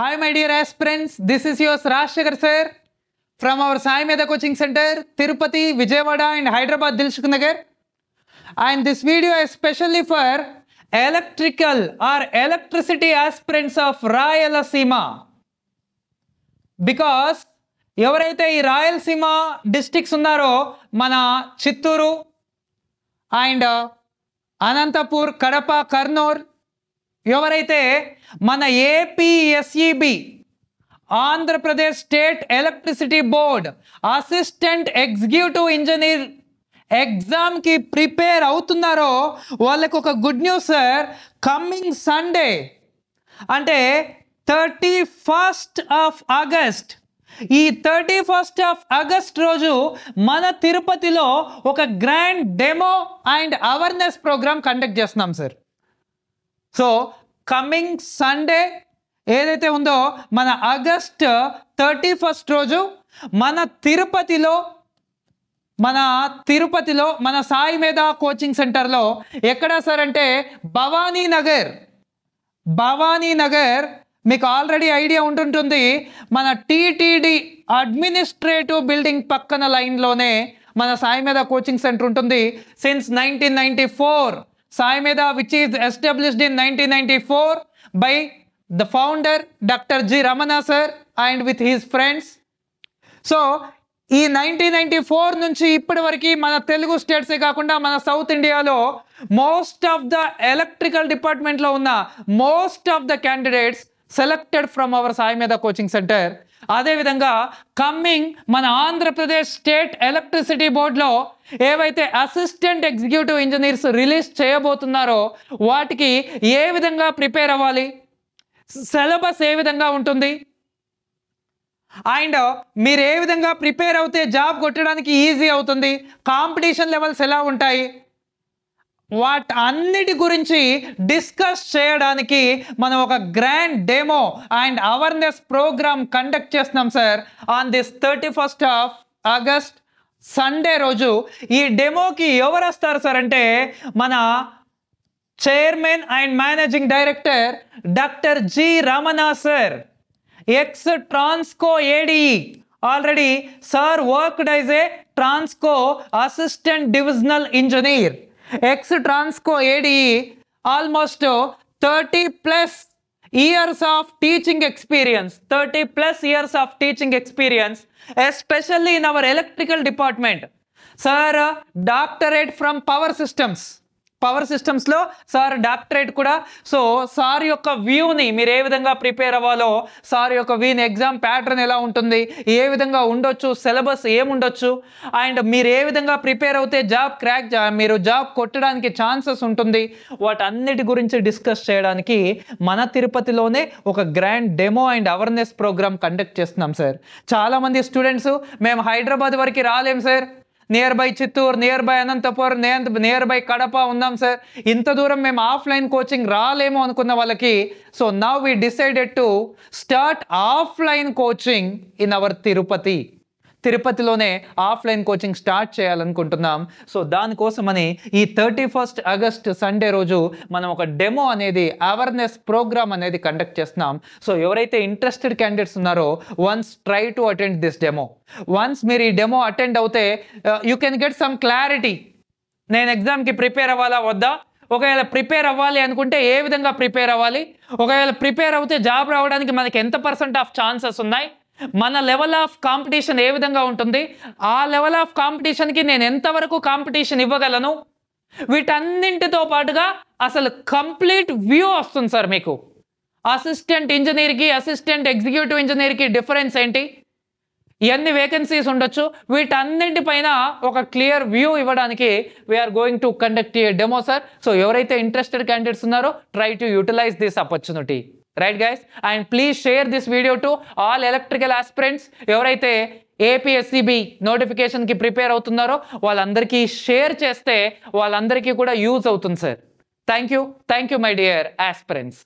Hi my dear aspirants, this is your Rajshekhar sir from our Sai Medha Coaching Center, Tirupati, Vijayawada and Hyderabad Dilshuk Nagar. And this video is specially for electrical or electricity aspirants of Rayalaseema. Because ఎవరైతే ఈ Rayalaseema districts ఉన్నారో మన Chittoor and Anantapur, Kadapa, Kurnool, ఎవరైతే మన APSEB Andhra Pradesh state electricity board assistant executive engineer ఎగ్జామ్కి prepare అవుతున్నారో వాళ్ళకు ఒక good news sir. Coming Sunday అంటే 31st ఆఫ్ ఆగస్ట్, ఈ 31st ఆఫ్ ఆగస్ట్ రోజు మన తిరుపతిలో ఒక grand demo and awareness program conduct చేస్తున్నాం సార్. సో కమింగ్ సండే ఏదైతే ఉందో మన ఆగస్ట్ 31st రోజు మన తిరుపతిలో మన సాయి మేధా కోచింగ్ సెంటర్లో ఎక్కడ సార్ అంటే భవానీ నగర్ మీకు ఆల్రెడీ ఐడియా ఉంటుంటుంది. మన టీటీడీ అడ్మినిస్ట్రేటివ్ బిల్డింగ్ పక్కన లైన్లోనే మన సాయి మేధా కోచింగ్ సెంటర్ ఉంటుంది. Since 1994 Sai Medha, which is established in 1994 by the founder Dr. G. Ramana sir and with his friends. So ఈ 1994 నుంచి ఇప్పటి వరకు మన తెలుగు స్టేట్సే కాకుండా మన సౌత్ ఇండియాలో మోస్ట్ ఆఫ్ ద ఎలక్ట్రికల్ డిపార్ట్మెంట్లో ఉన్న most of the candidates selected from our Sai మేధా కోచింగ్ సెంటర్. అదేవిధంగా కమ్మింగ్ మన ఆంధ్రప్రదేశ్ స్టేట్ ఎలక్ట్రిసిటీ బోర్డులో ఏవైతే అసిస్టెంట్ ఎగ్జిక్యూటివ్ ఇంజనీర్స్ రిలీజ్ చేయబోతున్నారో వాటికి ఏ విధంగా ప్రిపేర్ అవ్వాలి, సిలబస్ ఏ విధంగా ఉంటుంది, అండ్ మీరు ఏ విధంగా ప్రిపేర్ అవుతే జాబ్ కొట్టడానికి ఈజీ అవుతుంది, కాంపిటీషన్ లెవెల్స్ ఎలా ఉంటాయి, వాటి అన్నిటి గురించి డిస్కస్ చేయడానికి మనం ఒక grand demo and awareness program conduct చేస్తున్నాం sir on this 31st of August Sunday రోజు. ఈ డెమోకి ఎవరు వస్తారు సార్ అంటే మన chairman and managing director doctor G Ramana sir, ex Transco ADE. Already sir worked as a Transco assistant divisional engineer, ex Transco ADE, almost 30+ years of teaching experience, 30+ years of teaching experience, especially in our electrical department. Sir, doctorate from power systems లో sir doctorate కూడా. So sir యొక్క వ్యూని మీరు ఏ విధంగా prepare అవ్వాలో, sir యొక్క వ్యూని exam pattern ఎలా ఉంటుంది, ఏ విధంగా ఉండొచ్చు, సిలబస్ ఏముండొచ్చు, అండ్ మీరు ఏ విధంగా ప్రిపేర్ అవుతే మీరు జాబ్ కొట్టడానికి ఛాన్సెస్ ఉంటుంది, వాటన్నిటి గురించి డిస్కస్ చేయడానికి మన తిరుపతిలోనే ఒక grand demo and awareness program conduct చేస్తున్నాం సార్. చాలామంది స్టూడెంట్స్ మేము హైదరాబాద్ వరకు రాలేం sir, near by Chittoor, near by Anantapur, near by Kadapa ఉన్నాం సార్, ఇంత దూరం మేము ఆఫ్లైన్ కోచింగ్ రాలేమో అనుకున్న వాళ్ళకి, so now we decided to start offline coaching in our తిరుపతిలోనే ఆఫ్లైన్ కోచింగ్ స్టార్ట్ చేయాలనుకుంటున్నాం. సో దానికోసమని ఈ 31st ఆగస్ట్ సండే రోజు మనం ఒక డెమో అనేది అవేర్నెస్ ప్రోగ్రామ్ అనేది కండక్ట్ చేస్తున్నాం. సో ఎవరైతే ఇంట్రెస్టెడ్ క్యాండిడేట్స్ ఉన్నారో once try to attend this demo. Once మీరు ఈ డెమో అటెండ్ అవుతే you can get some clarity, నేను ఎగ్జామ్కి ప్రిపేర్ అవ్వాలా వద్దా, ఒకవేళ ప్రిపేర్ అవ్వాలి అనుకుంటే ఏ విధంగా ప్రిపేర్ అవ్వాలి, ఒకవేళ ప్రిపేర్ అవుతే జాబ్ రావడానికి మనకి ఎంత % ఆఫ్ ఛాన్సెస్ ఉన్నాయి, మన లెవెల్ ఆఫ్ కాంపిటీషన్ ఏ విధంగా ఉంటుంది, ఆ లెవెల్ ఆఫ్ కాంపిటీషన్కి నేను ఎంతవరకు కాంపిటీషన్ ఇవ్వగలను, వీటన్నింటితో పాటుగా అసలు కంప్లీట్ వ్యూ వస్తుంది సార్ మీకు. అసిస్టెంట్ ఇంజనీర్కి అసిస్టెంట్ ఎగ్జిక్యూటివ్ ఇంజనీర్కి డిఫరెన్స్ ఏంటి, ఎన్ని వేకెన్సీస్ ఉండొచ్చు, వీటన్నింటిపైన ఒక క్లియర్ వ్యూ ఇవ్వడానికి we are going to conduct a demo sir. So ఎవరైతే ఇంట్రెస్టెడ్ క్యాండిడేట్స్ ఉన్నారో try to utilize this opportunity. Right guys, and please share this video to all electrical aspirants. ఎవరైతే ఏపీఎస్సీబీ నోటిఫికేషన్కి ప్రిపేర్ అవుతున్నారో వాళ్ళందరికీ షేర్ చేస్తే వాళ్ళందరికీ కూడా యూజ్ అవుతుంది sir. Thank you my dear aspirants.